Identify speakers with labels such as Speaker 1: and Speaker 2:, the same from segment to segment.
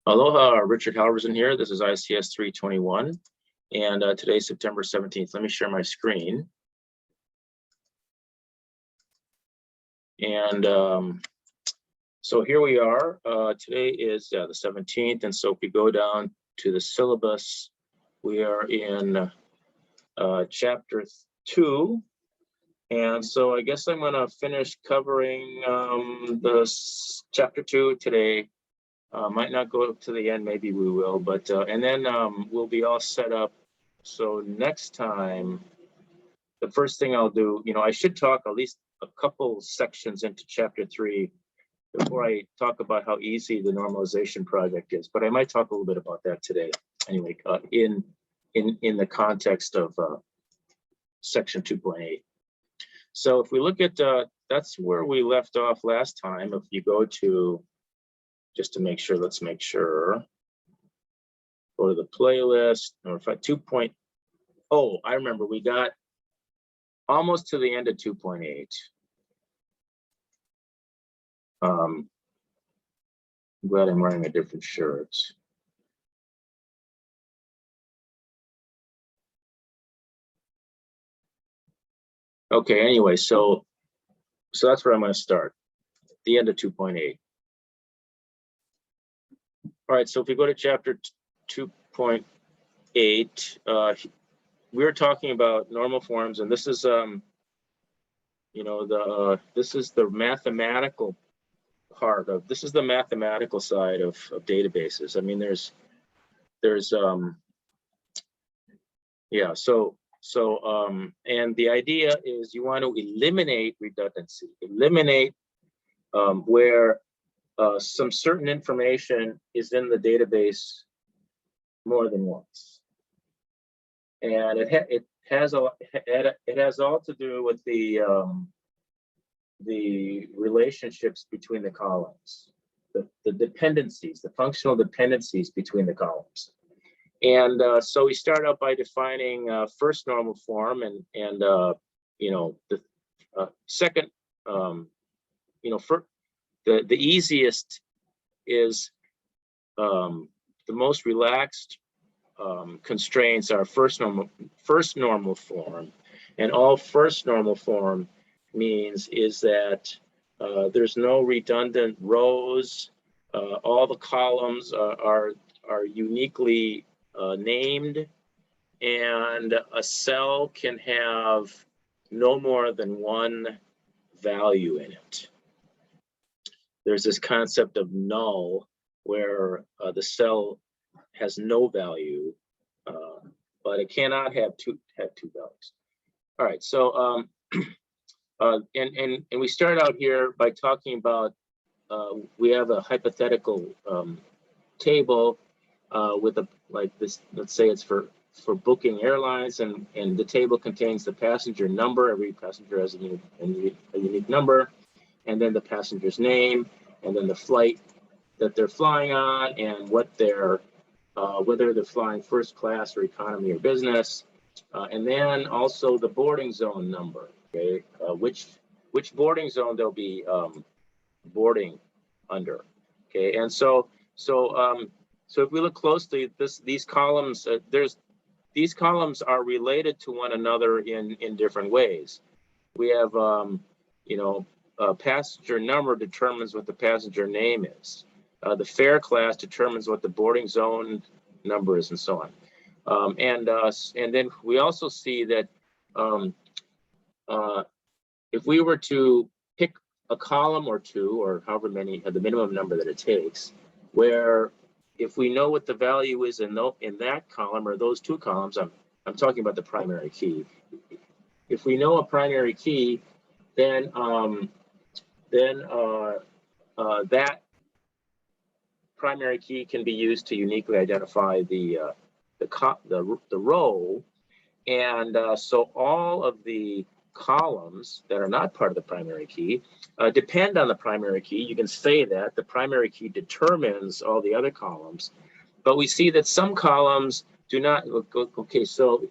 Speaker 1: Aloha, Richard Halverson here. This is ICS321, and today's September 17th. Let me share my screen. And so here we are. Today is the 17th, and so if we go down to the syllabus, we are in chapter 2. And so I guess I'm going to finish covering chapter 2 today. Might not go to the end, maybe we will, but and then we'll be all set up. So next time, the first thing I'll do, I should talk at least a couple sections into chapter 3 before I talk about how easy the normalization project is. But I might talk a little bit about that today, anyway, in the context of section 2.8. So if we look at that's where we left off last time. If you go to just to make sure, let's make sure. Go to the playlist, number 5, 2.0. Oh, I remember we got almost to the end of 2.8. I'm glad I'm wearing a different shirt. Okay, anyway, so that's where I'm going to start, at the end of 2.8. All right, so if we go to chapter 2.8, we're talking about normal forms, and this is this is the mathematical part of this is the mathematical side of databases. I mean, there's and the idea is you want to eliminate redundancy, eliminate where some certain information is in the database more than once, and it has all to do with the relationships between the columns, the dependencies, the functional dependencies between the columns. And so we start out by defining first normal form, and the second, for the easiest is the most relaxed constraints are first normal form, and all first normal form means is that there's no redundant rows. All the columns are uniquely named, and a cell can have no more than one value in it. There's this concept of null, where the cell has no value, but it cannot have two values. All right, so and we start out here by talking about we have a hypothetical table with like this. Let's say it's for booking airlines, and the table contains the passenger number. Every passenger has a unique number, and then the passenger's name, and then the flight that they're flying on, and what they're whether they're flying first class or economy or business, and then also the boarding zone number. Okay, which boarding zone they'll be boarding under. Okay, and so if we look closely, these columns these columns are related to one another in different ways. We have passenger number determines what the passenger name is. The fare class determines what the boarding zone number is, and so on. And then we also see that if we were to pick a column or two, or however many, the minimum number that it takes, where if we know what the value is in that column or those two columns, I'm talking about the primary key. If we know a primary key, then that primary key can be used to uniquely identify the row, and so all of the columns that are not part of the primary key depend on the primary key. You can say that the primary key determines all the other columns, but we see that some columns do not. Okay, so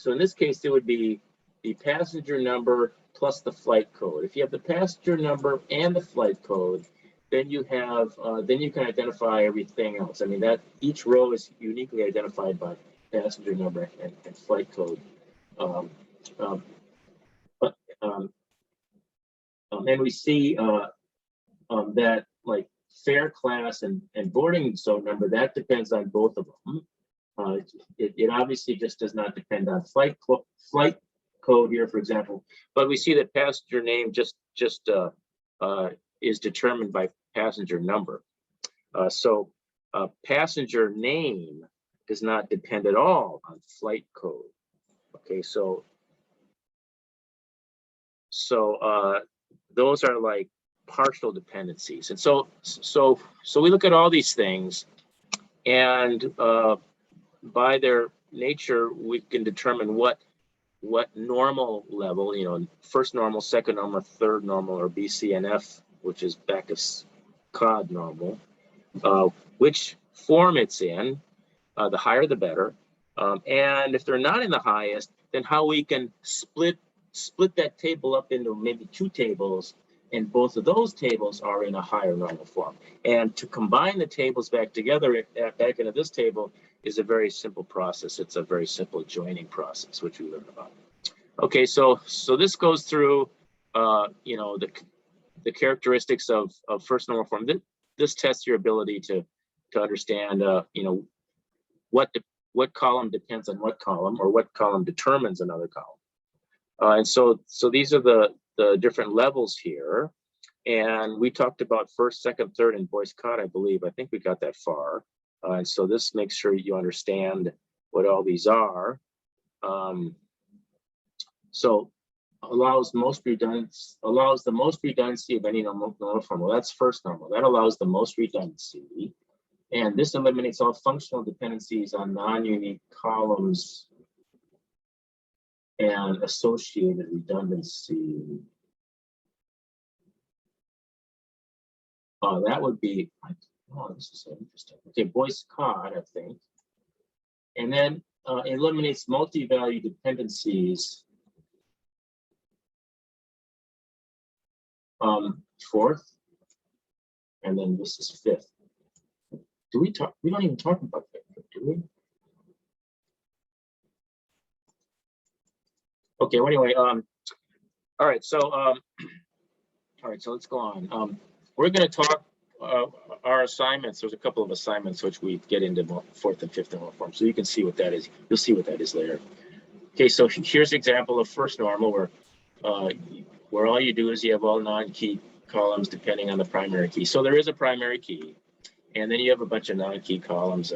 Speaker 1: in this case, it would be the passenger number plus the flight code. If you have the passenger number and the flight code, then you have then you can identify everything else. I mean, that each row is uniquely identified by passenger number and flight code. Um, um, but and we see that like fare class and boarding zone number, that depends on both of them. It obviously just does not depend on flight code here, for example, but we see that passenger name just is determined by passenger number. So passenger name does not depend at all on flight code. Okay, so those are like partial dependencies, and so we look at all these things, and by their nature, we can determine what normal level, you know, first normal, second normal, third normal, or BCNF, which is Backus Cod normal, which form it's in. The higher, the better. And if they're not in the highest, then how we can split that table up into maybe two tables, and both of those tables are in a higher normal form. And to combine the tables back together, back into this table, is a very simple process. It's a very simple joining process, which we learned about. Okay, so this goes through, you know, the characteristics of first normal form. This tests your ability to understand, you know, what column depends on what column, or what column determines another column. And so these are the different levels here. And we talked about first, second, third, and Boyce-Codd, I believe. I think we got that far. And so this makes sure you understand what all these are. So allows the most redundancy of any normal form. Well, that's first normal. That allows the most redundancy. And this eliminates all functional dependencies on non-unique columns and associated redundancy. That would be, oh, this is so interesting. Okay, Boyce-Codd, I think. And then eliminates multi-value dependencies. Fourth, and then this is fifth. Do we talk? We don't even talk about that, do we? Okay. Well, anyway, all right. So, so let's go on. We're going to talk our assignments. There's a couple of assignments which we get into fourth and fifth normal form, so you can see what that is. You'll see what that is later. Okay. So here's an example of first normal where all you do is you have all non-key columns depending on the primary key. So there is a primary key, and then you have a bunch of non-key columns,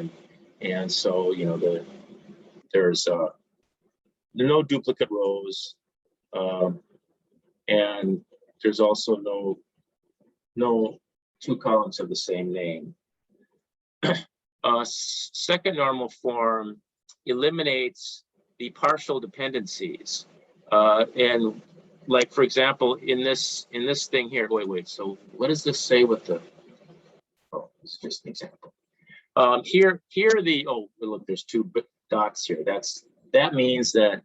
Speaker 1: and so, you know, there's no duplicate rows, and there's also no two columns of the same name. Second normal form eliminates the partial dependencies, and like, for example, in this thing here, wait, so what does this say with the, oh, it's just an example. Here the, oh, look, there's two dots here. That means that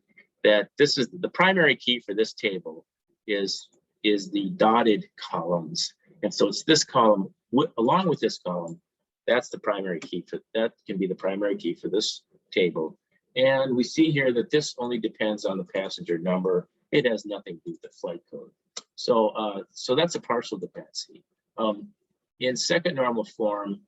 Speaker 1: this is the primary key for this table is the dotted columns. And so it's this column along with this column, that's the primary key that can be the primary key for this table. And we see here that this only depends on the passenger number. It has nothing to do with the flight code. So that's a partial dependency. In second normal form,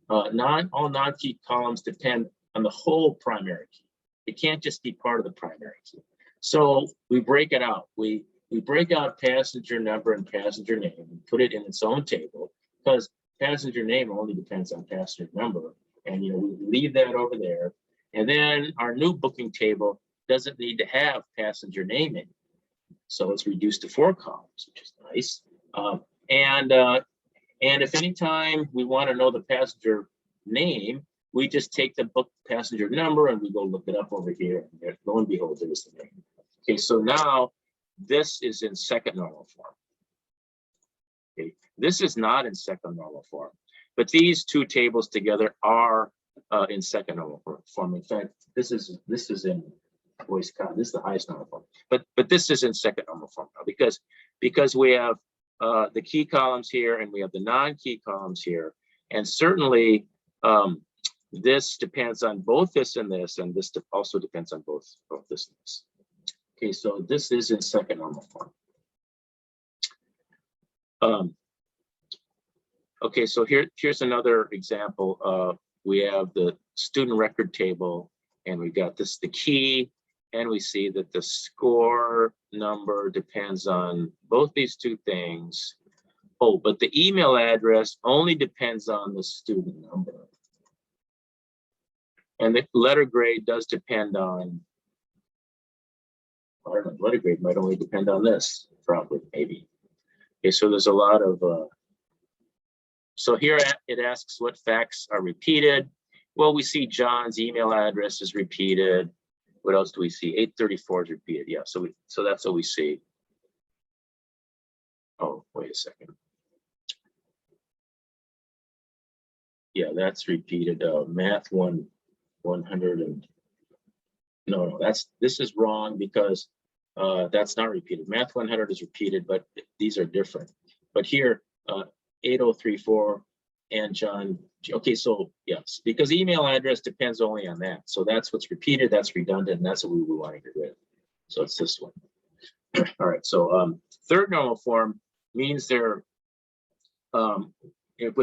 Speaker 1: all non-key columns depend on the whole primary key. It can't just be part of the primary key. So we break it out. We break out passenger number and passenger name and put it in its own table, because passenger name only depends on passenger number. And, you know, we leave that over there. And then our new booking table doesn't need to have passenger name in it. So it's reduced to 4 columns, which is nice. And if any time we want to know the passenger name, we just take the book passenger number and we go look it up over here. And lo and behold, there's the name. Okay, so now this is in second normal form. Okay, this is not in second normal form, but these two tables together are in second normal form. In fact, this is in Boyce-Codd. This is the highest normal form, but this is in second normal form now, because we have the key columns here, and we have the non-key columns here. And certainly, this depends on both this, and this also depends on both this and this. Okay, so this is in second normal form. Okay, so here's another example. We have the student record table, and we've got the key, and we see that the score number depends on both these two things. Oh, but the email address only depends on the student number. And the letter grade does depend on, I don't know, letter grade might only depend on this, probably, maybe. Okay, so there's a lot of, so here it asks what facts are repeated. Well, we see John's email address is repeated. What else do we see? 834 is repeated. Yeah, so that's what we see. Oh, wait a second. Yeah, that's repeated. Math 100 and no, this is wrong because that's not repeated. Math 100 is repeated, but these are different. But here, 8034 and John. Okay, so yes, because email address depends only on that. So that's what's repeated, that's redundant, and that's what we want to get rid of. So it's this one. All right, so third normal form means with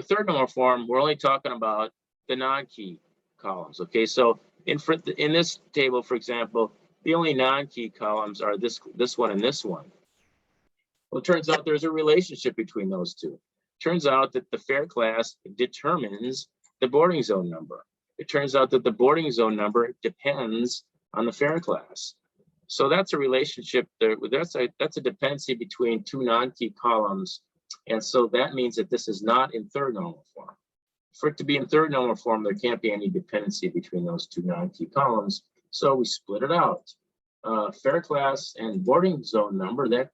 Speaker 1: third normal form, we're only talking about the non-key columns. Okay, so in this table, for example, the only non-key columns are this one and this one. Well, it turns out there's a relationship between those two. Turns out that the fair class determines the boarding zone number. It turns out that the boarding zone number depends on the fair class. So that's a relationship there. That's a dependency between two non-key columns. And so that means that this is not in third normal form. For it to be in third normal form, there can't be any dependency between those two non-key columns. So we split it out. Fair class and boarding zone number, that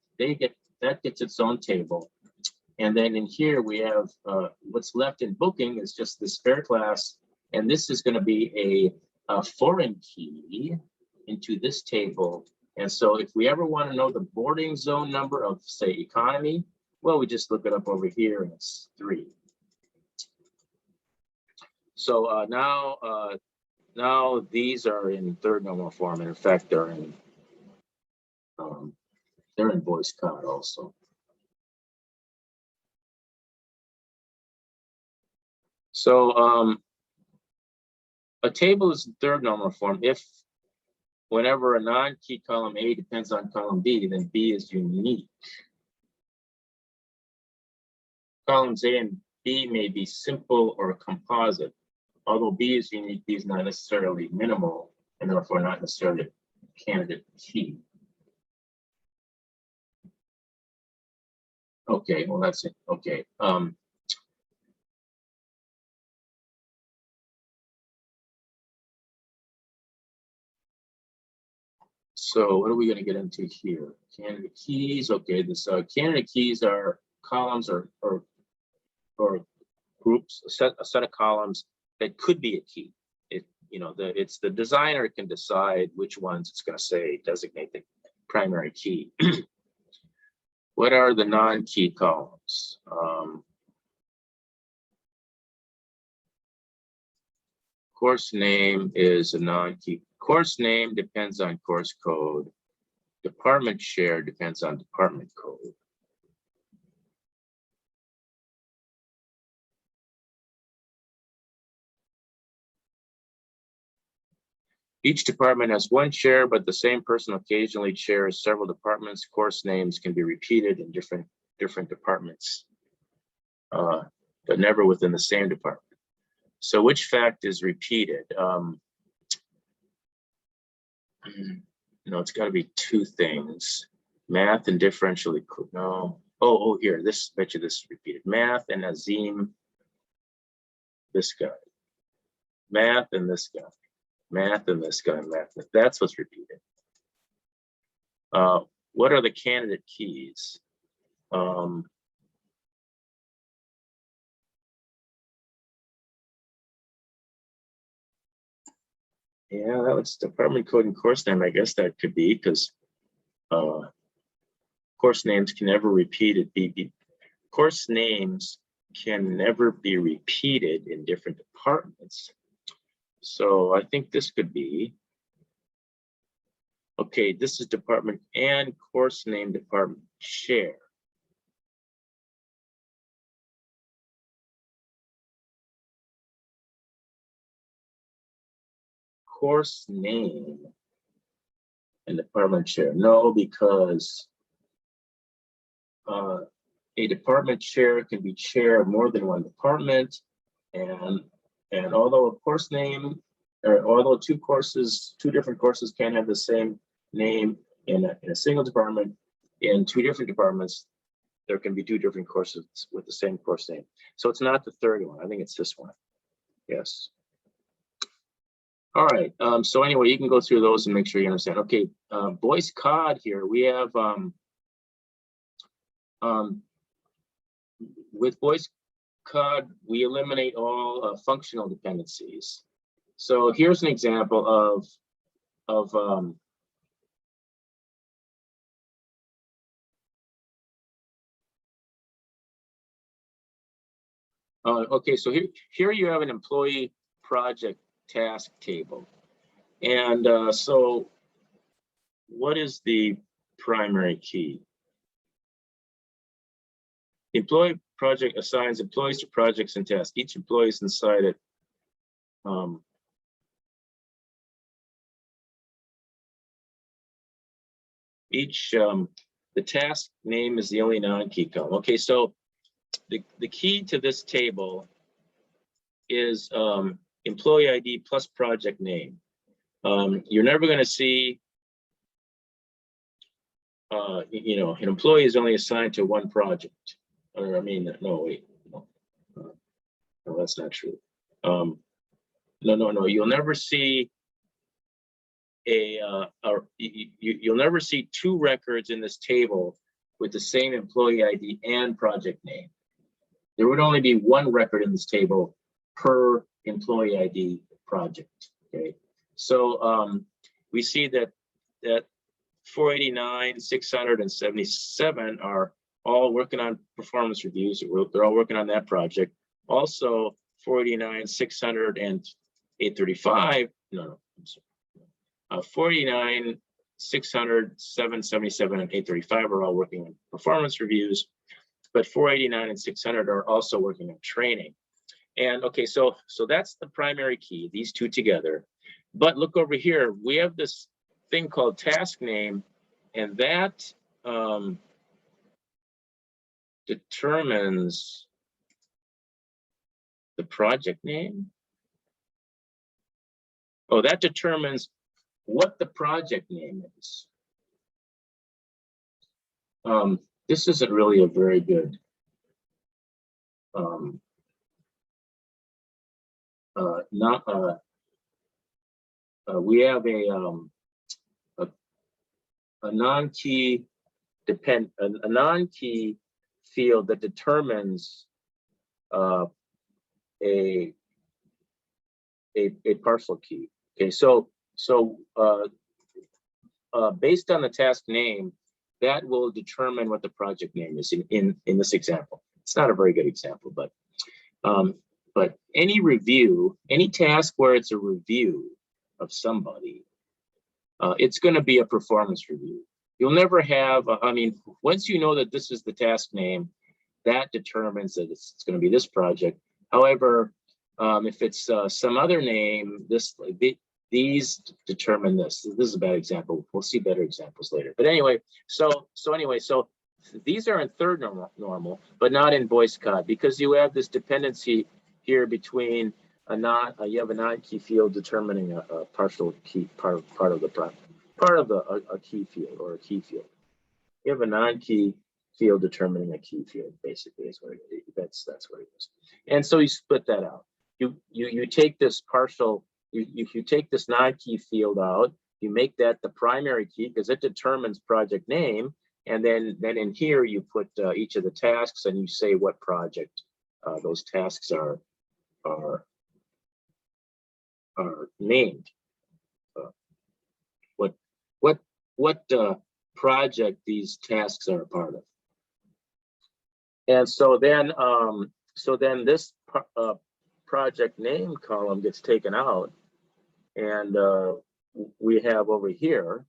Speaker 1: gets its own table. And then in here we have what's left in booking is just this fair class, and this is going to be a foreign key into this table. And so if we ever want to know the boarding zone number of, say, economy, well, we just look it up over here, and it's 3. So now these are in third normal form, and in fact they're in voice code also. So a table is in third normal form if whenever a non-key column A depends on column B, then B is unique. Columns A and B may be simple or composite. Although B is unique, B is not necessarily minimal, and therefore not necessarily a candidate key. Okay, well that's it. Okay. So what are we going to get into here? Candidate keys. Okay, this candidate keys are columns or groups, a set of columns that could be a key. It's the designer can decide which ones it's going to say designate the primary key. What are the non-key columns? Course name is a non-key. Course name depends on course code. Department share depends on department code. Each department has one chair, but the same person occasionally chairs several departments. Course names can be repeated in different departments, but never within the same department. So which fact is repeated? It's got to be two things. Math and differential equation. No. Oh, here, bet you this is repeated. Math and Azim, this guy. Math and this guy. Math and this guy, math. That's what's repeated. What are the candidate keys? Yeah, that was department code and course name. I guess that could be because course names can never repeat it. Be course names can never be repeated in different departments. So I think this could be, okay, this is department and course name department share. Course name and department share. No, because a department chair can be chair of more than one department, and although a course name, or although two different courses can have the same name in a single department, in two different departments, there can be two different courses with the same course name. So it's not the third one. I think it's this one. Yes. All right. So anyway, you can go through those and make sure you understand. Okay. Voice cod here. We have with voice cod, we eliminate all functional dependencies. So here's an example of okay, so here you have an employee project task table. And so what is the primary key? The employee project assigns employees to projects and tasks. Each employee is inside it. The task name is the only non-key column. Okay, so the key to this table is employee ID plus project name. You're never going to see, you know, an employee is only assigned to one project. Or I mean, no, wait, no, that's not true. No. You'll never see you'll never see two records in this table with the same employee ID and project name. There would only be one record in this table per employee ID project. Okay, so we see that 489, 677 are all working on performance reviews. They're all working on that project. Also, 489, 600, and 835. No, I'm sorry. 49, 600, 777, and 835 are all working on performance reviews, but 489 and 600 are also working on training. And okay, so that's the primary key, these two together. But look over here, we have this thing called task name, and that determines the project name. Oh, that determines what the project name is. This isn't really a very good we have a non-key a non-key field that determines a partial key. Okay, so based on the task name, that will determine what the project name is in this example. It's not a very good example, but any review, any task where it's a review of somebody, it's going to be a performance review. You'll never have, I mean, once you know that this is the task name, that determines that it's going to be this project. However, if it's some other name, these determine this. This is a bad example. We'll see better examples later. But anyway, so these are in third normal, but not in voice cod, because you have this dependency here between you have a non-key field determining a partial key part of a key field or a key field. You have a non-key field determining a key field, basically is what it is. That's what it is. And so you split that out. You take this partial. You take this non-key field out, you make that the primary key because it determines project name, and then in here you put each of the tasks and you say what project those tasks are named. What project these tasks are a part of. And so then this project name column gets taken out, and we have over here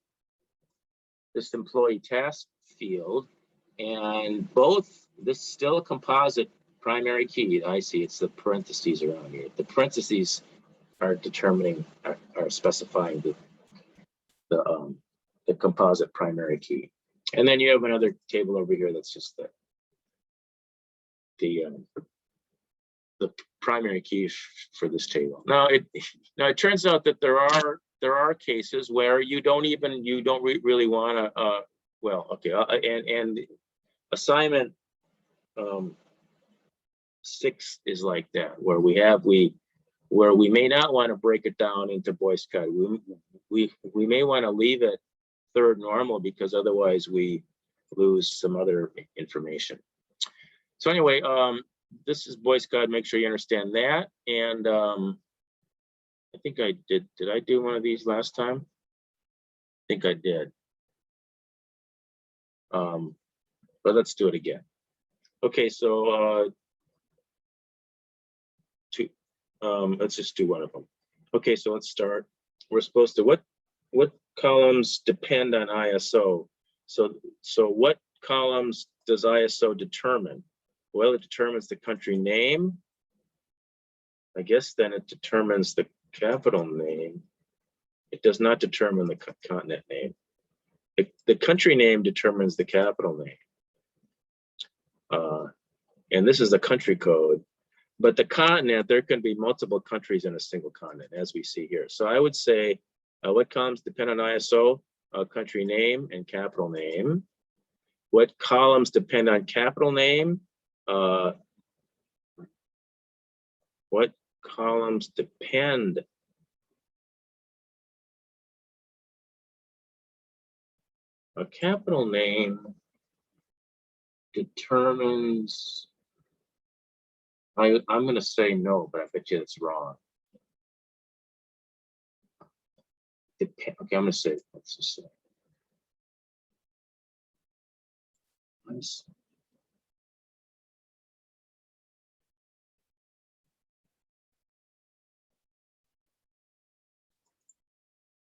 Speaker 1: this employee task field, and this is still a composite primary key. I see it's the parentheses around here. The parentheses are specifying the composite primary key. And then you have another table over here that's just the primary key for this table. Now it turns out that there are cases where you don't really want to well, okay, and assignment 6 is like that, where we may not want to break it down into Boy Scout. We may want to leave it third normal, because otherwise we lose some other information. So anyway, this is Boy Scout. Make sure you understand that. And I think I did. Did I do one of these last time? I think I did. But let's do it again. Okay, so let's just do one of them. Okay, so let's start. We're supposed to, what columns depend on ISO? So what columns does ISO determine? Well, it determines the country name. I guess then it determines the capital name. It does not determine the continent name. The country name determines the capital name. And this is the country code. But the continent, there can be multiple countries in a single continent, as we see here. So I would say, what columns depend on ISO? Country name and capital name. What columns depend on capital name? What columns depend? A capital name determines, I'm going to say no, but I bet you it's wrong. Okay, I'm going to say, let's just say. Nice.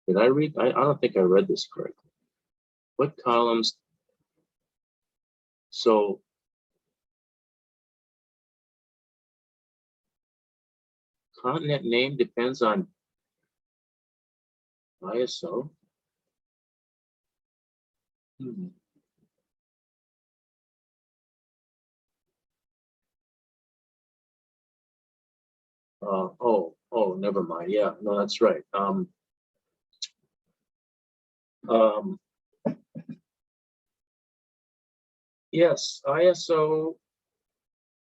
Speaker 1: Did I read? I don't think I read this correctly. What columns? So continent name depends on ISO. Oh, never mind. Yeah, no, that's right. Yes, ISO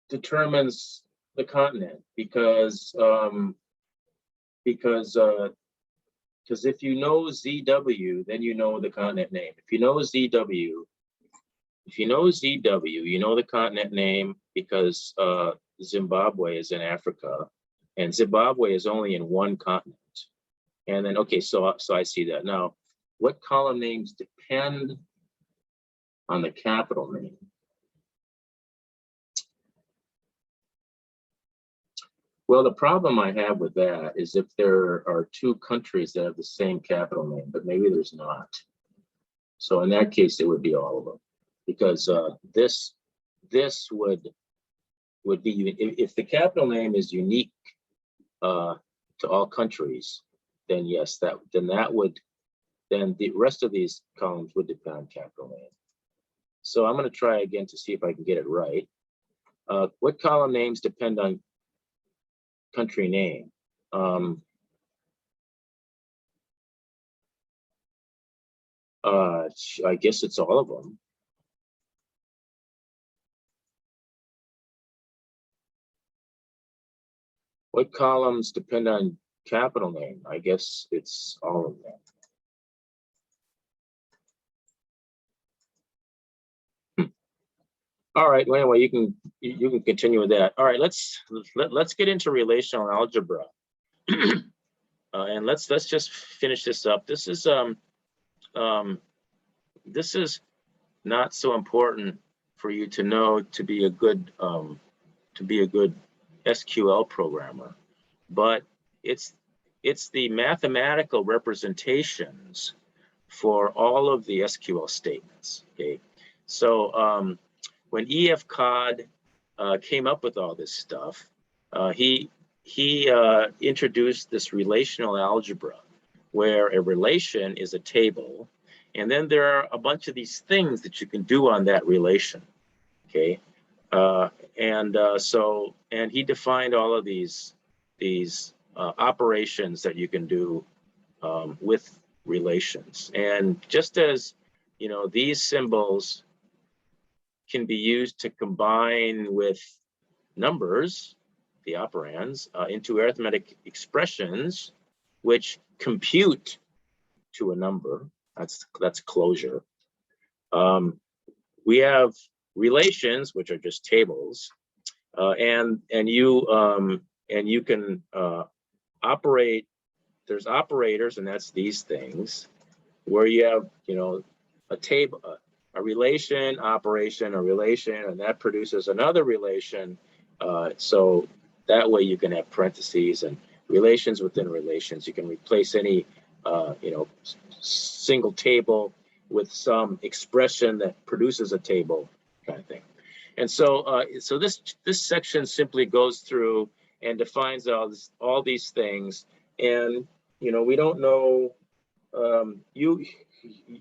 Speaker 1: determines the continent because if you know ZW, then you know the continent name. If you know ZW, you know the continent name, because Zimbabwe is in Africa, and Zimbabwe is only in one continent. And then, okay, so I see that. Now, what column names depend on the capital name? Well, the problem I have with that is if there are two countries that have the same capital name, but maybe there's not. So in that case, it would be all of them, because this would be, if the capital name is unique to all countries, then yes, then the rest of these columns would depend on capital name. So I'm going to try again to see if I can get it right. What column names depend on country name? I guess it's all of them. What columns depend on capital name? I guess it's all of them. All right. Well, anyway, you can continue with that. All right. Let's get into relational algebra, and let's just finish this up. This is not so important for you to know to be a good SQL programmer, but it's the mathematical representations for all of the SQL statements. Okay, so when E.F. Codd came up with all this stuff, he introduced this relational algebra, where a relation is a table, and then there are a bunch of these things that you can do on that relation. Okay, and he defined all of these operations that you can do with relations. And just as these symbols can be used to combine with numbers, the operands, into arithmetic expressions which compute to a number. That's closure. We have relations, which are just tables, and you can operate. There's operators, and that's these things, where you have a table, a relation, operation, a relation, and that produces another relation. So that way you can have parentheses and relations within relations. You can replace any single table with some expression that produces a table, kind of thing. And so so this section simply goes through and defines all these things. And we don't know, you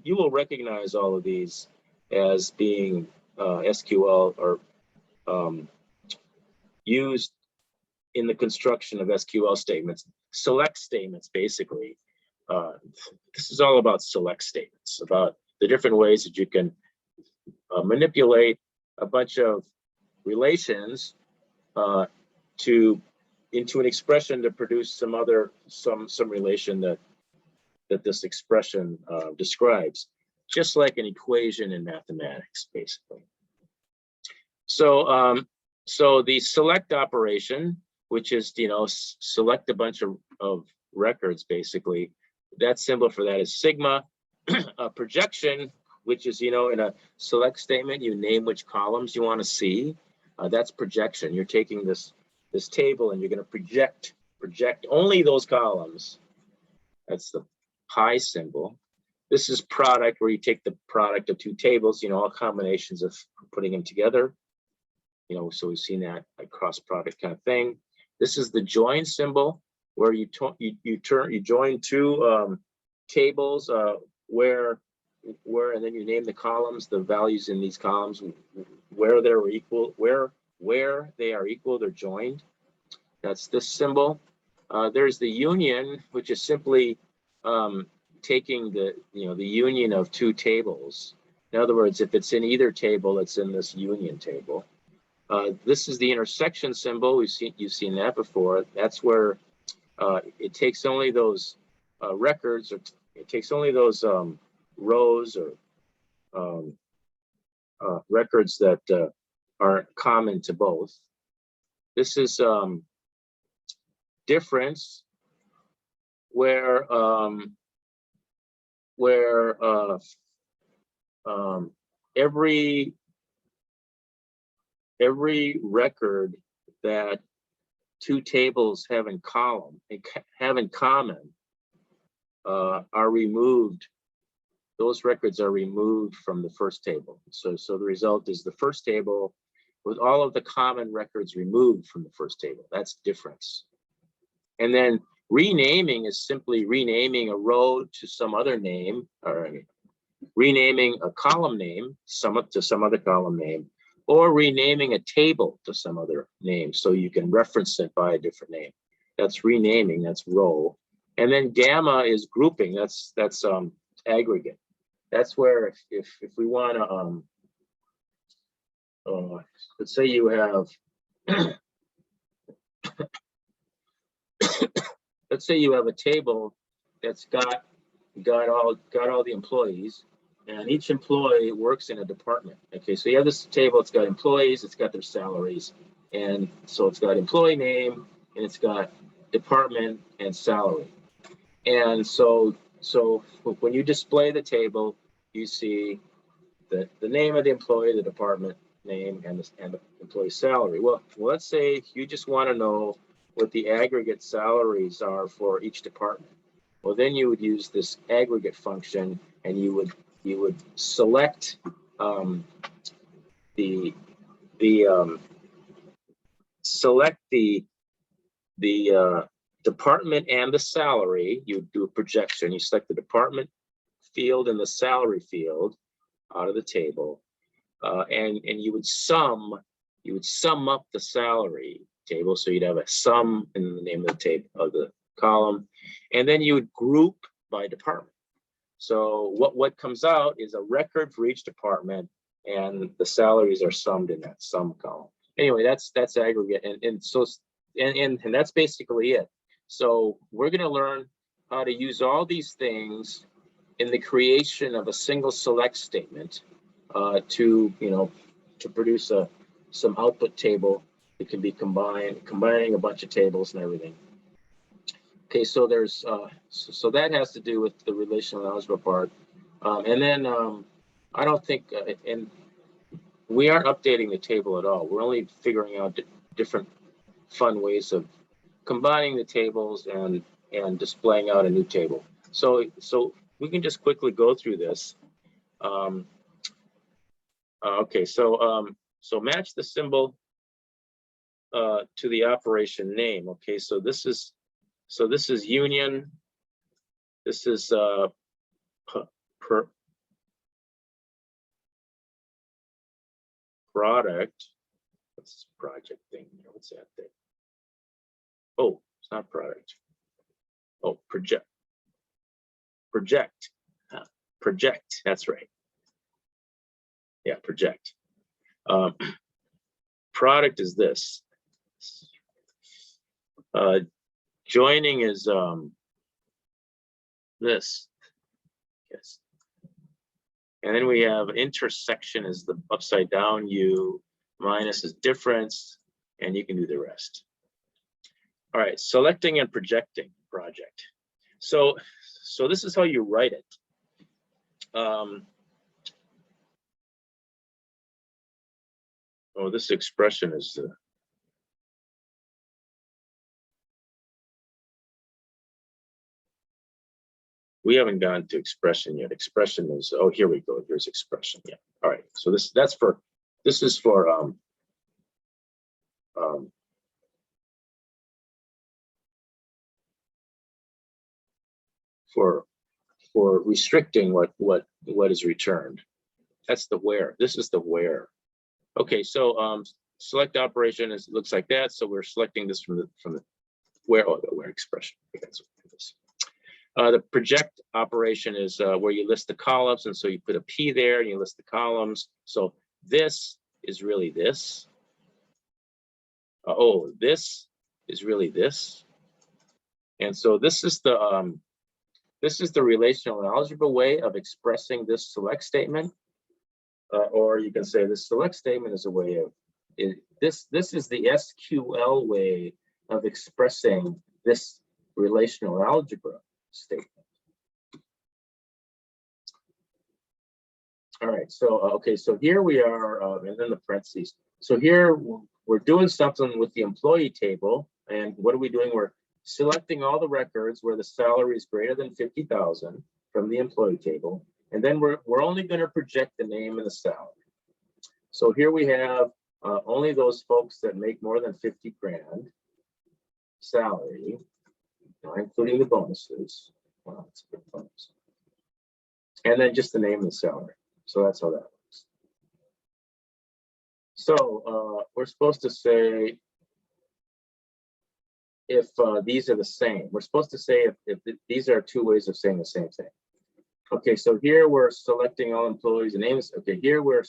Speaker 1: will recognize all of these as being SQL or used in the construction of SQL statements, select statements, basically. This is all about select statements, about the different ways that you can manipulate a bunch of relations into an expression to produce some relation that this expression describes, just like an equation in mathematics, basically. So so the select operation, which is select a bunch of records, basically, that symbol for that is sigma. A projection, which is in a select statement, you name which columns you want to see. That's projection. You're taking this table and you're going to project only those columns. That's the pi symbol. This is product, where you take the product of two tables, all combinations of putting them together. So we've seen that, like cross product kind of thing. This is the join symbol, where you join two tables where and then you name the columns, the values in these columns, where they're equal, where they are equal, they're joined. That's this symbol. There's the union, which is simply taking the union of two tables. In other words, if it's in either table, it's in this union table. This is the intersection symbol. You've seen that before. That's where it takes only those records, or it takes only those rows or records that are common to both. This is difference, where every record that two tables have in common are removed. Those records are removed from the first table. So the result is the first table with all of the common records removed from the first table. That's difference. And then renaming is simply renaming a row to some other name, or renaming a column name to some other column name, or renaming a table to some other name, so you can reference it by a different name. That's renaming. That's row. And then gamma is grouping. That's aggregate. That's where if we want to let's say you have let's say you have a table that's got all the employees, and each employee works in a department. Okay, so you have this table, it's got employees, it's got their salaries, and so it's got employee name, and it's got department and salary. And so when you display the table, you see the name of the employee, the department, name and the employee salary. Well, let's say you just want to know what the aggregate salaries are for each department. Well, then you would use this aggregate function, and you would select select the department and the salary. You do a projection. You select the department field and the salary field out of the table, and you would sum up the salary table. So you'd have a sum in the name of the table of the column, and then you would group by department. So what comes out is a record for each department, and the salaries are summed in that sum column. Anyway, that's aggregate, and that's basically it. So we're going to learn how to use all these things in the creation of a single select statement to produce some output table that can be combining a bunch of tables and everything. Okay, so there's so that has to do with the relational algebra part, and then I don't think and we aren't updating the table at all. We're only figuring out different fun ways of combining the tables and displaying out a new table. So we can just quickly go through this. Okay, so match the symbol to the operation name. Okay, so this is union. This is product. What's this project thing? What's that thing? Oh, it's not product. Oh, project. Project. That's right. Yeah, project. Product is this. Joining is this. Yes. And then we have intersection is the upside down U, minus is difference, and you can do the rest. All right, selecting and projecting project. So this is how you write it. This expression is we haven't gone to expression yet. Expression is, oh, here we go. Here's expression. Yeah. All right. So this is for restricting what is returned. That's the where. This is the where. Okay. So select operation looks like that. So we're selecting this from the where. Oh, the where expression. Okay, that's what it is. The project operation is where you list the columns, and so you put a P there and you list the columns. So this is really this. This is really this. And so this is the relational algebra way of expressing this select statement, or you can say this select statement is a way of this is the SQL way of expressing this relational algebra statement. All right, so okay, so here we are, and then the parentheses. So here we're doing something with the employee table, and what are we doing? We're selecting all the records where the salary is greater than 50,000 from the employee table, and then we're only going to project the name and the salary. So here we have only those folks that make more than 50 grand salary, including the bonuses. Wow, that's a good bonus. And then just the name of the salary. So that's how that works. So we're supposed to say if these are the same. We're supposed to say if these are two ways of saying the same thing. Okay, so here we're selecting all employees and names. Okay, here we're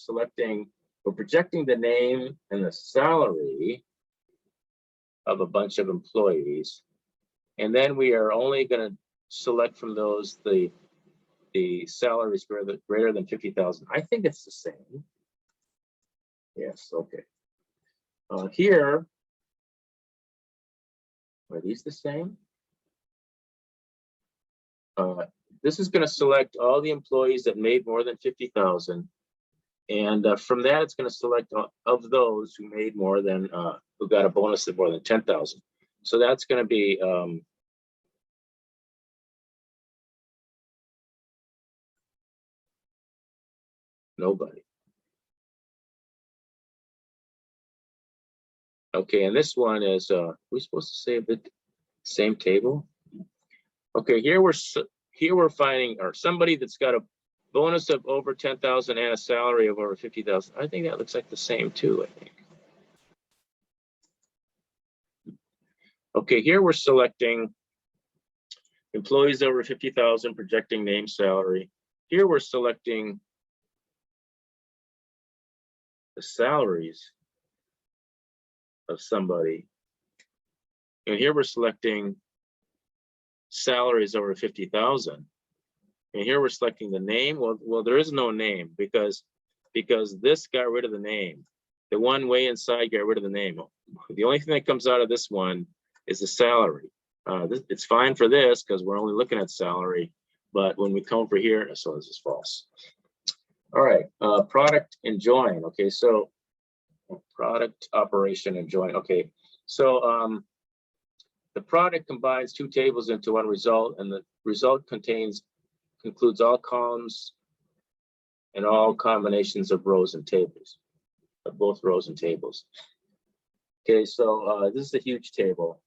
Speaker 1: projecting the name and the salary of a bunch of employees. And then we are only going to select from those the salaries greater than 50,000. I think it's the same. Yes, okay. Here, are these the same? This is going to select all the employees that made more than 50,000, And from that, it's going to select of those who made more than, who got a bonus of more than 10,000. So that's going to be nobody. Okay, and this one is, we're supposed to save the same table. Okay, here we're finding, or somebody that's got a bonus of over 10,000 and a salary of over 50,000. I think that looks like the same too, I think. Okay, here we're selecting employees over 50,000, projecting name salary. Here we're selecting the salaries of somebody. And here we're selecting salaries over 50,000. And here we're selecting the name. Well, there is no name because this got rid of the name. The one way inside got rid of the name. The only thing that comes out of this one is the salary. It's fine for this because we're only looking at salary, but when we come over here, so this is false. All right, product and join. Okay, so product operation and join. Okay, so the product combines two tables into one result, and the result includes all columns and all combinations of rows and tables, of both rows and tables. Okay, so this is a huge table,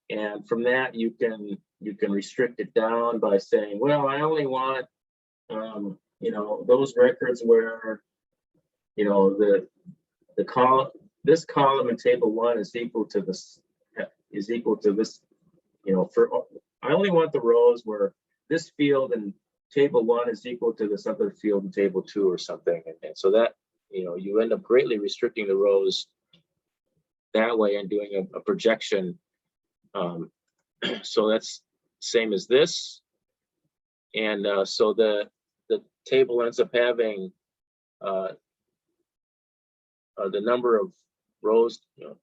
Speaker 1: and from that you can restrict it down by saying, well, I only want you know, those records where, you know, the column, this column in table 1 is equal to this, you know, for I only want the rows where this field in table 1 is equal to this other field in table 2 or something, and so that, you know, you end up greatly restricting the rows that way and doing a projection. So that's same as this, and so the table ends up having the number of rows, you know,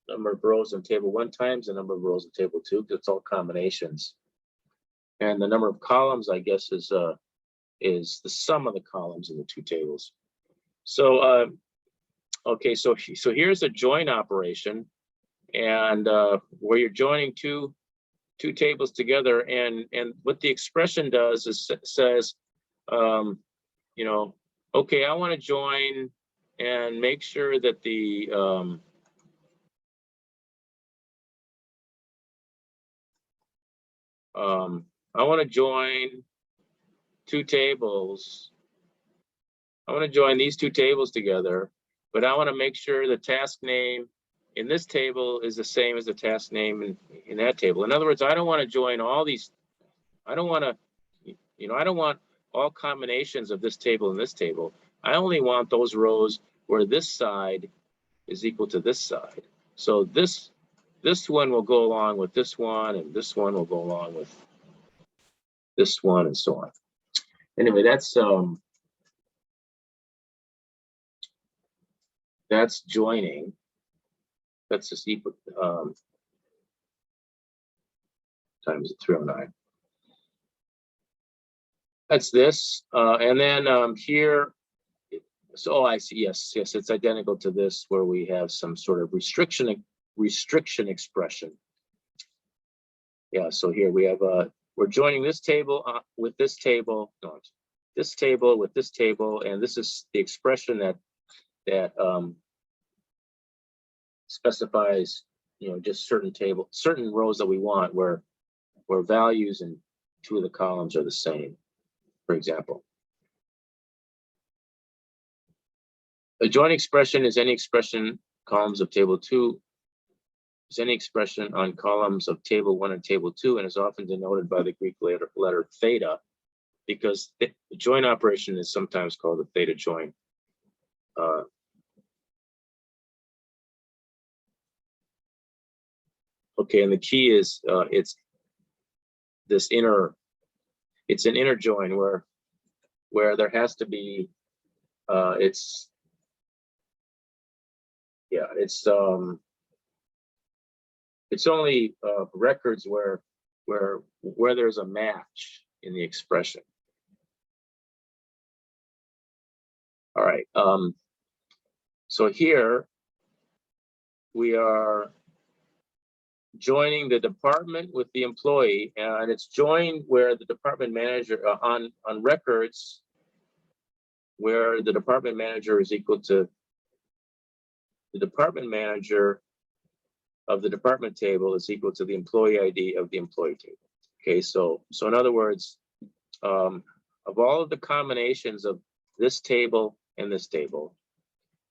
Speaker 1: number of rows in table 1 times the number of rows in table 2, because it's all combinations. And the number of columns, I guess, is the sum of the columns in the two tables. So okay, so here's a join operation, and where you're joining two tables together, and what the expression does is says, you know, okay, I want to join and make sure that the I want to join two tables. I want to join these two tables together, but I want to make sure the task name in this table is the same as the task name in that table. In other words, I don't want to join all these. I don't want to, you know, I don't want all combinations of this table and this table. I only want those rows where this side is equal to this side. So this one will go along with this one, and this one will go along with this one, and so on. Anyway, that's joining. That's just equal times 309. That's this, and then here. So, oh, I see. Yes, it's identical to this, where we have some sort of restriction expression. Yeah. So here we have we're joining this table with this table, no, this table with this table, and this is the expression that specifies, you know, just certain rows that we want where values in two of the columns are the same, for example. A join expression is any expression columns of table 2 is any expression on columns of table 1 and table 2, and is often denoted by the Greek letter theta, because the join operation is sometimes called a theta join. Okay, and the key is it's an inner join where there has to be it's only records where there's a match in the expression. All right. So here we are joining the department with the employee, and it's joined where the department manager on records where the department manager is equal to the department manager of the department table is equal to the employee ID of the employee table. Okay, so in other words, of all of the combinations of this table and this table,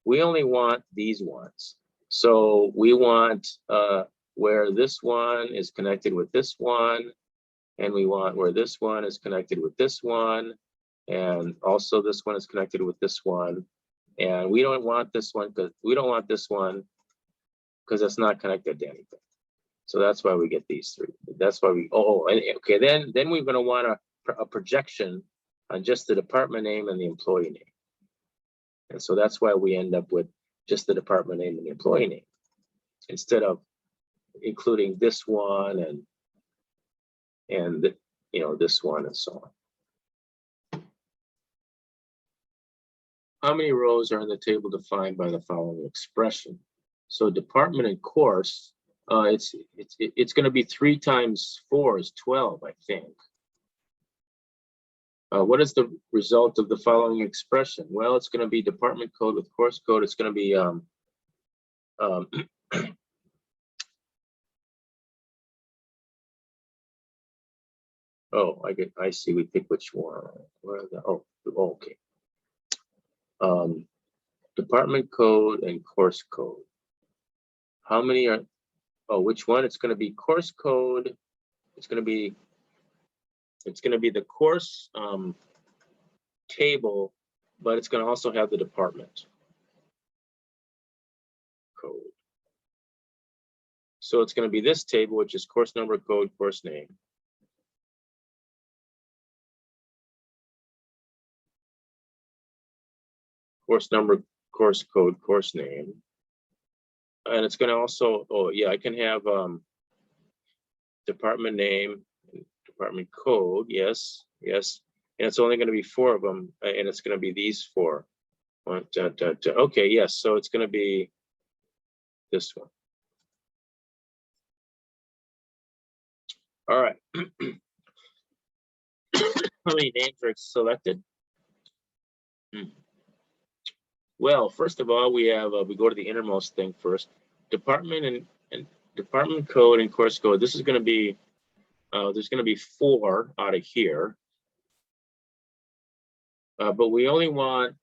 Speaker 1: we only want these ones. So we want where this one is connected with this one, and we want where this one is connected with this one, and also this one is connected with this one. And we don't want this one because it's not connected to anything. So that's why we get these three. That's why we, okay, then we're going to want a projection on just the department name and the employee name. And so that's why we end up with just the department name and the employee name, instead of including this one and this one and so on. How many rows are in the table defined by the following expression? So department and course, it's going to be 3 times 4 is 12, I think. What is the result of the following expression? Well, it's going to be department code with course code. It's going to be I see. We pick which one. Where are the, okay. Department code and course code. How many are? Which one? It's going to be course code. It's going to be the course table, but it's going to also have the department code. So it's going to be this table, which is course number, code, course name. Course number, course code, course name. And it's going to also, I can have department name, department code, yes. And it's only going to be 4 of them, and it's going to be these 4. Okay, yes, so it's going to be this one. All right. How many names are selected? Well, first of all, we have we go to the innermost thing first. Department and department code and course code. This is going to be there's going to be 4 out of here, but we only want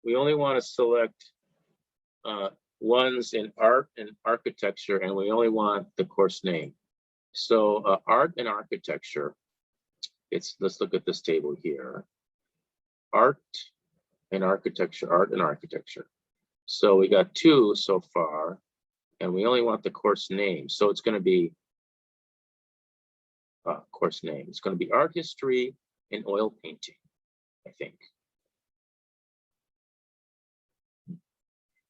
Speaker 1: to select ones in art and architecture, and we only want the course name. So art and architecture. Let's look at this table here. Art and architecture. So we got 2 so far, and we only want the course name. So it's going to be course name. It's going to be art history and oil painting, I think.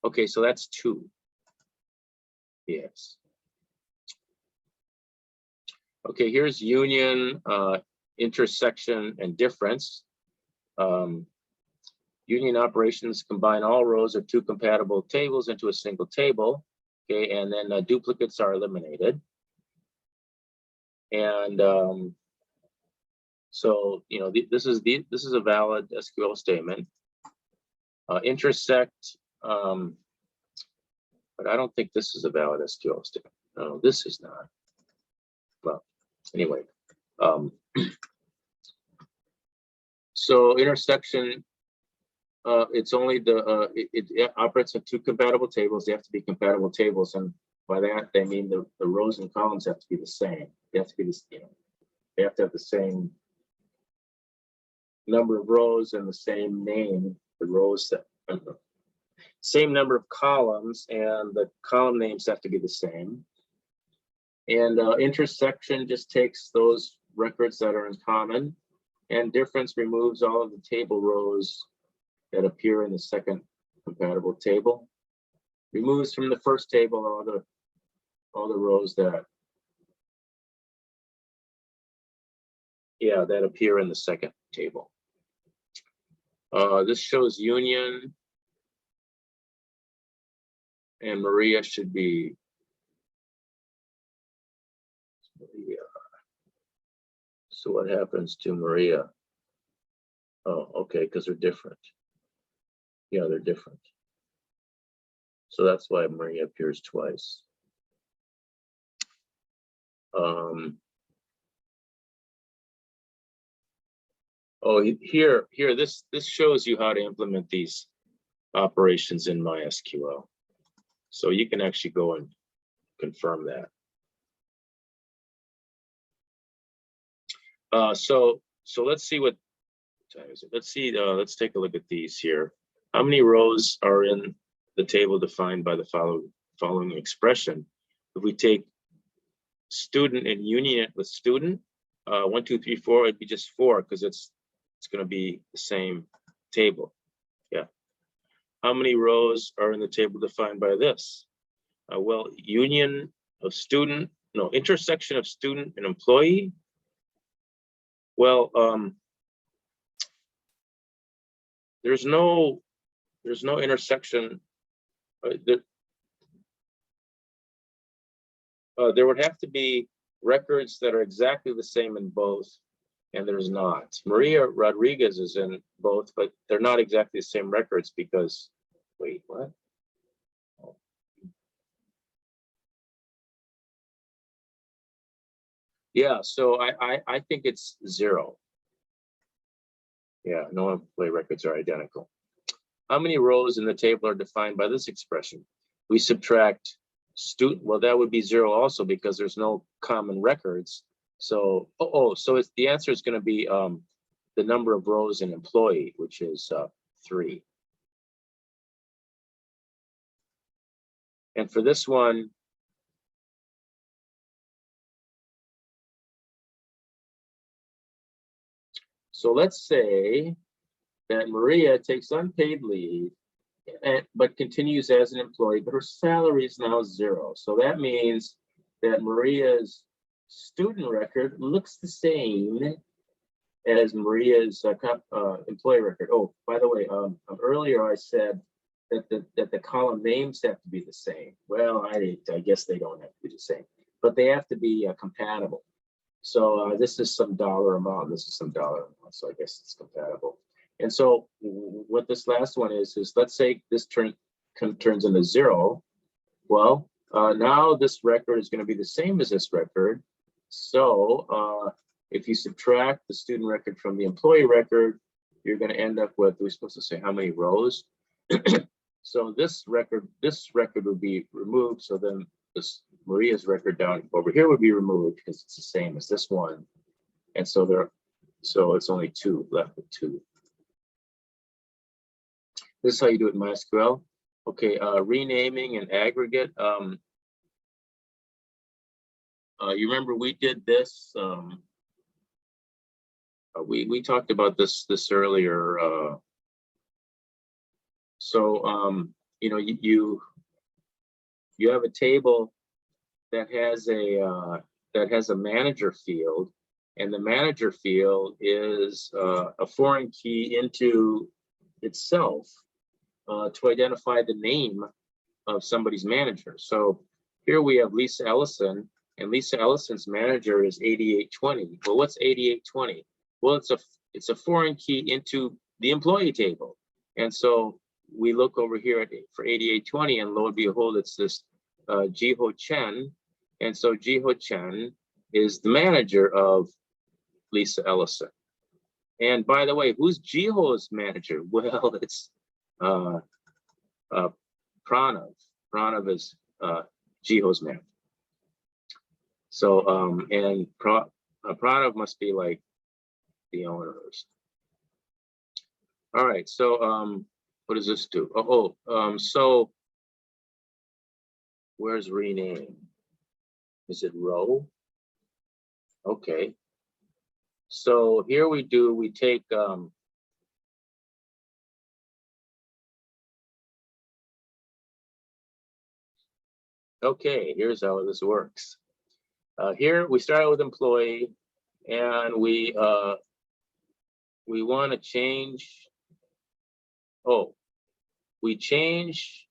Speaker 1: Okay, so that's 2. Yes. Okay, here's union, intersection, and difference. Union operations combine all rows of 2 compatible tables into a single table. Okay, and then duplicates are eliminated. And so this is a valid SQL statement. Intersect, but I don't think this is a valid SQL statement. No, this is not. Well, anyway, so intersection, it's only it operates on 2 compatible tables. They have to be compatible tables, and by that they mean the rows and columns have to be the same. They have to be they have to have the same number of rows and the same name. The rows same number of columns, and the column names have to be the same. And intersection just takes those records that are in common, and difference removes all of the table rows that appear in the second compatible table. Removes from the first table all the rows that appear in the second table. This shows Union, and Maria should be Maria. So what happens to Maria? Oh, okay, because they're different. Yeah, they're different. So that's why Maria appears twice. Oh, here, this shows you how to implement these operations in MySQL. So you can actually go and confirm that. So let's see what time is it. Let's see. Let's take a look at these here. How many rows are in the table defined by the following expression? If we take student and union it with student, 1, 2, 3, 4, it'd be just 4 because it's going to be the same table. Yeah. How many rows are in the table defined by this? Well, union of student, no, intersection of student and employee. Well, there's no intersection. There would have to be records that are exactly the same in both, and there's not. Maria Rodriguez is in both, but they're not exactly the same records because, wait, what? Yeah, so I think it's 0. Yeah, no employee records are identical. How many rows in the table are defined by this expression? We subtract student, well, that would be 0 also because there's no common records. So, so it's the answer is going to be the number of rows in employee, which is 3. And for this one, so let's say that Maria takes unpaid leave, but continues as an employee, but her salary is now 0. So that means that Maria's student record looks the same as Maria's employee record. Oh, by the way, earlier I said that the column names have to be the same. Well, I guess they don't have to be the same, but they have to be compatible. So this is some dollar amount, this is some dollar amount, so I guess it's compatible. And so what this last one is let's say this turns into 0. Well, now this record is going to be the same as this record. So if you subtract the student record from the employee record, you're going to end up with, we're supposed to say how many rows. So this record would be removed. So then this Maria's record down over here would be removed because it's the same as this one. And so it's only 2 left with 2. This is how you do it in MySQL. Okay, renaming and aggregate. You remember we did this. We talked about this earlier. So you know, you have a table that has a manager field, and the manager field is a foreign key into itself to identify the name of somebody's manager. So here we have Lisa Ellison, and Lisa Ellison's manager is 8820. Well, what's 8820? Well, it's a foreign key into the employee table, and so we look over here for 8820, and lo and behold, it's this Jiho Chen, and so Jiho Chen is the manager of Lisa Ellison. And by the way, who's Jiho's manager? Well, it's Pranav. Pranav is Jiho's manager. So and Pranav must be like the owners. All right, so what does this do? So where's rename? Is it row? Okay. So here we take okay, here's how this works. Here we start with employee, and we want to change oh, we change,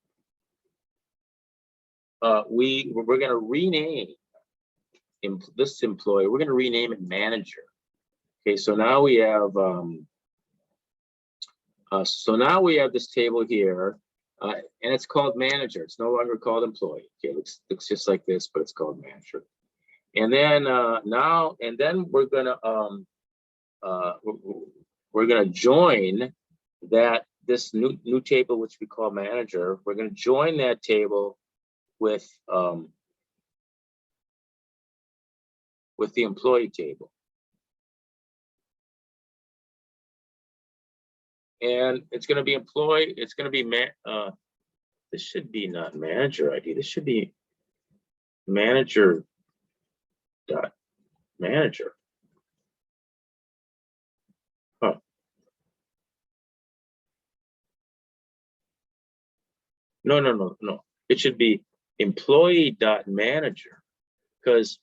Speaker 1: we're going to rename this employee, we're going to rename it manager. Okay, so now we have, this table here, and it's called manager. It's no longer called employee. Okay, it looks just like this, but it's called manager. And then we're gonna join this new table, which we call manager. We're gonna join that table with the employee table. And it's going to be employee, it's going to be, this should be not manager ID, this should be manager dot manager. Huh. No. It should be employee dot manager, because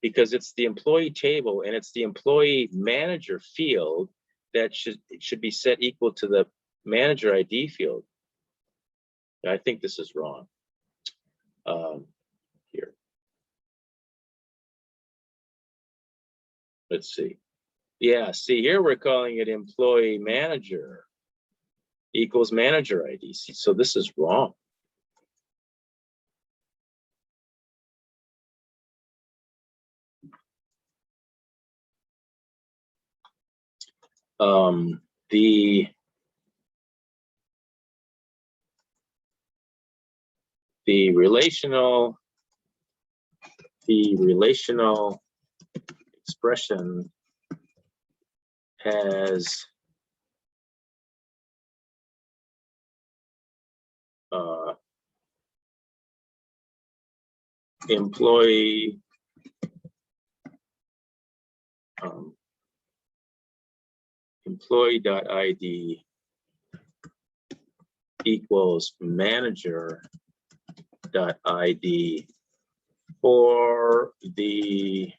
Speaker 1: it's the employee table and it's the employee manager field that should be set equal to the manager ID field. I think this is wrong. Here. Let's see. Yeah, see here we're calling it employee manager equals manager ID. So this is wrong. The relational expression has employee employee.id equals manager.id for the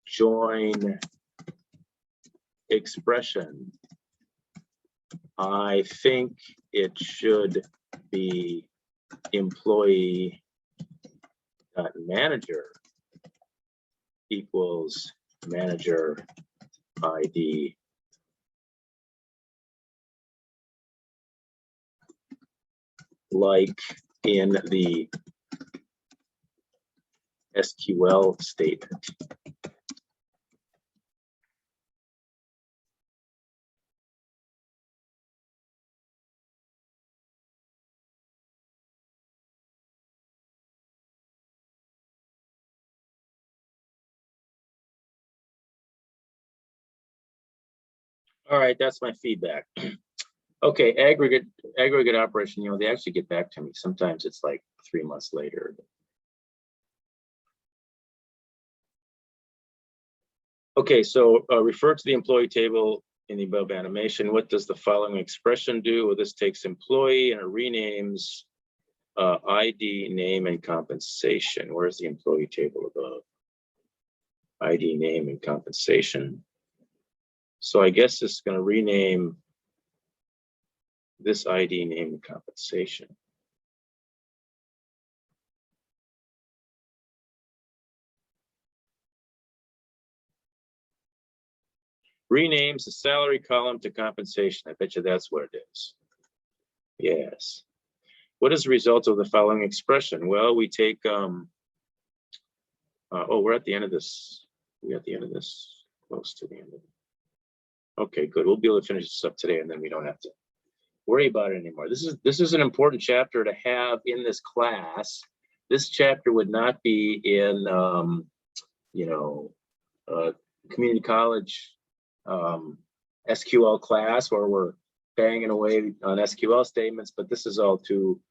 Speaker 1: join expression. I think it should be employee.manager equals manager ID. Like in the SQL statement. All right, that's my feedback. Okay, aggregate operation, they actually get back to me. Sometimes it's like 3 months later. Okay, so refer to the employee table in the above animation. What does the following expression do? Well, this takes employee and it renames ID, name, and compensation. Where's the employee table above? ID, name, and compensation. So I guess it's going to rename this ID, name, and compensation. Renames the salary column to compensation. I bet you that's what it is. Yes. What is the result of the following expression? Well, we take, oh, we're at the end of this. We're at the end of this, close to the end of it. Okay, good. We'll be able to finish this up today and then we don't have to worry about it anymore. This is an important chapter to have in this class. This chapter would not be in, community college SQL class where we're banging away on SQL statements, but this is all too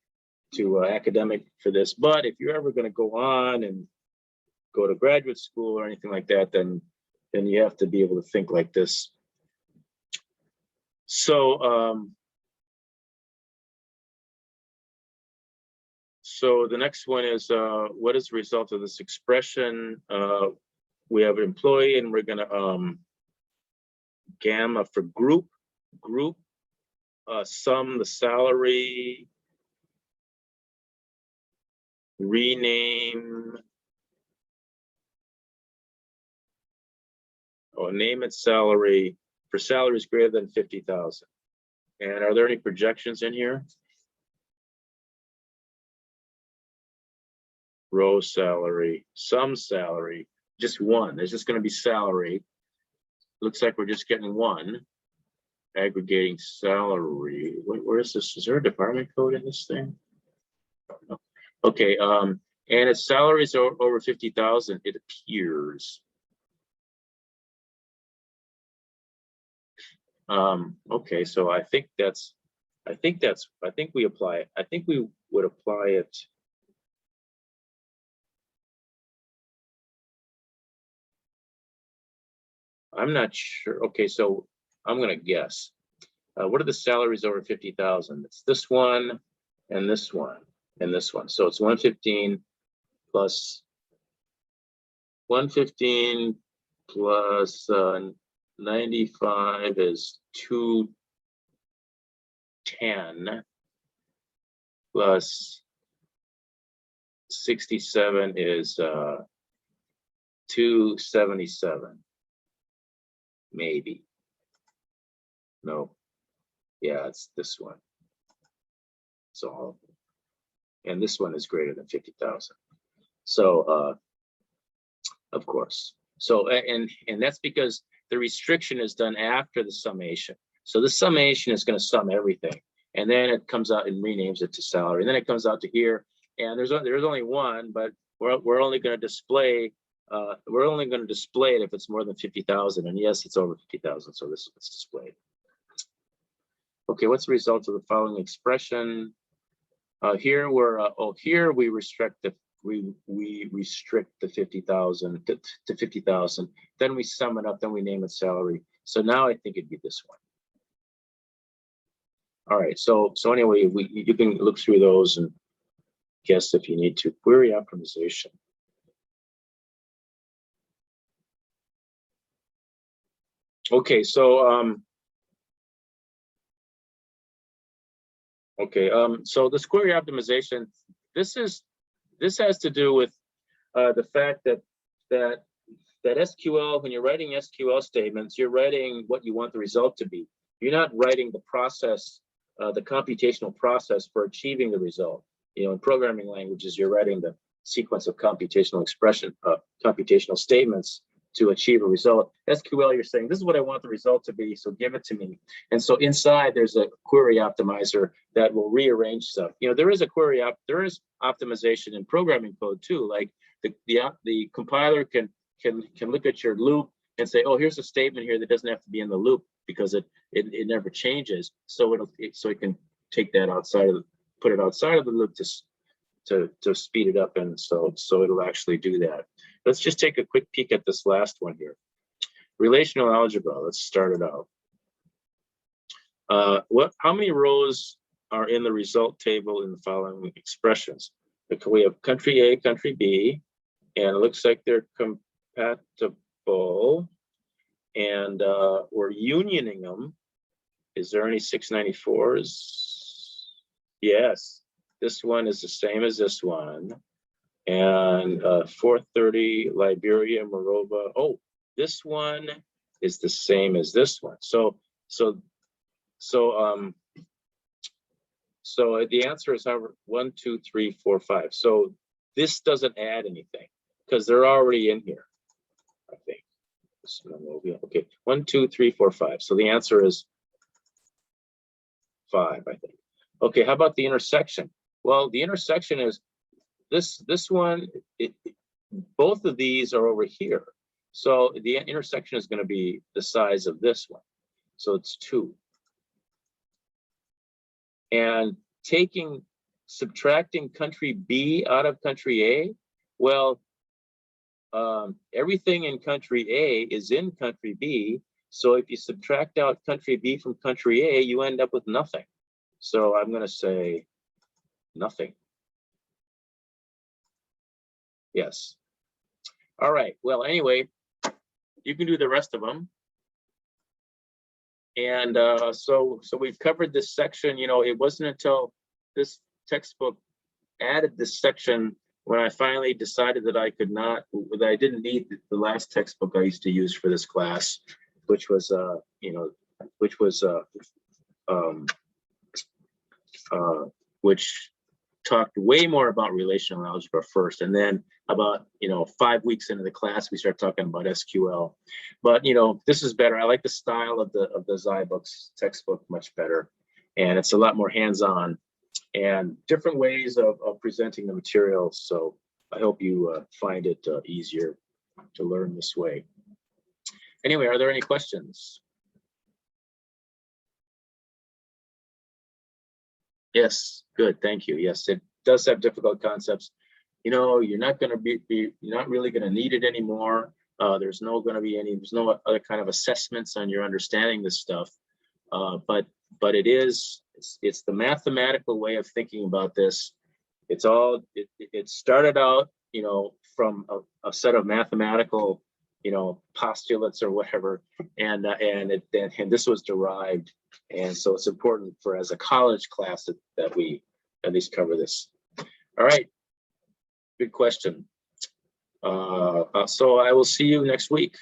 Speaker 1: academic for this. But if you're ever going to go on and go to graduate school or anything like that, then you have to be able to think like this. So so the next one is what is the result of this expression? We have an employee and we're going to gamma for group sum the salary, rename, or name it salary for salaries greater than 50,000. And are there any projections in here? Row salary, sum salary, just one. There's just going to be salary. Looks like we're just getting one. Aggregating salary. Where is this? Is there a department code in this thing? Okay. And its salaries are over 50,000. It appears. Okay. So I think we apply it. I think we would apply it. I'm not sure. Okay, so I'm going to guess. What are the salaries over 50,000? It's this one and this one and this one. So it's 115 plus 115 plus 95 is 210 plus 67 is 277. Maybe. No. Yeah, it's this one. So, and this one is greater than 50,000. So, of course. So, and that's because the restriction is done after the summation. So the summation is going to sum everything, and then it comes out and renames it to salary. And then it comes out to here, and there's only one, but we're only going to display. We're only going to display it if it's more than 50,000, and yes, it's over 50,000, so this is displayed. Okay, what's the result of the following expression? Here we restrict the 50,000 to 50,000. Then we sum it up. Then we name it salary. So now I think it'd be this one. All right. So anyway, you can look through those and guess if you need to. Query optimization. Okay, so so this query optimization, this has to do with the fact that SQL, when you're writing SQL statements, you're writing what you want the result to be. You're not writing the process, the computational process for achieving the result. You know, in programming languages, you're writing the sequence of computational statements to achieve a result. SQL, you're saying, this is what I want the result to be, so give it to me. And so inside, there's a query optimizer that will rearrange stuff. You know, there is optimization in programming code too. Like the compiler can look at your loop and say, oh, here's a statement here that doesn't have to be in the loop because it never changes. So it can take that put it outside of the loop to speed it up, and so it'll actually do that. Let's just take a quick peek at this last one here. Relational algebra. Let's start it out. How many rows are in the result table in the following expressions? We have country A, country B, and it looks like they're compatible, and we're unioning them. Is there any 694s? Yes, this one is the same as this one. And 430 Liberia, Morova. Oh, this one is the same as this one. So the answer is 1, 2, 3, 4, 5. So this doesn't add anything because they're already in here, I think. Okay, 1, 2, 3, 4, 5. So the answer is 5, I think. Okay, how about the intersection? Well, the intersection is this one, both of these are over here. So the intersection is going to be the size of this one. So it's 2. And subtracting country B out of country A, well, everything in country A is in country B. So if you subtract out country B from country A, you end up with nothing. So I'm going to say nothing. Yes. All right. Well, anyway, you can do the rest of them. And so we've covered this section. You know, it wasn't until this textbook added this section when I finally decided that I didn't need the last textbook I used to use for this class, which was which talked way more about relational algebra first, and then about 5 weeks into the class we start talking about SQL. But this is better. I like the style of the Zybook's textbook much better, and it's a lot more hands-on and different ways of presenting the material. So I hope you find it easier to learn this way. Anyway, are there any questions? Yes, good, thank you. Yes, it does have difficult concepts. You're not going to you're not really going to need it anymore. There's no other kind of assessments on your understanding this stuff. But it's the mathematical way of thinking about this. It started out, from a set of mathematical, postulates or whatever, and this was derived. And so it's important for, as a college class, that we at least cover this. All right, good question. So I will see you next week.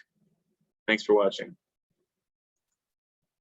Speaker 1: Thanks for watching.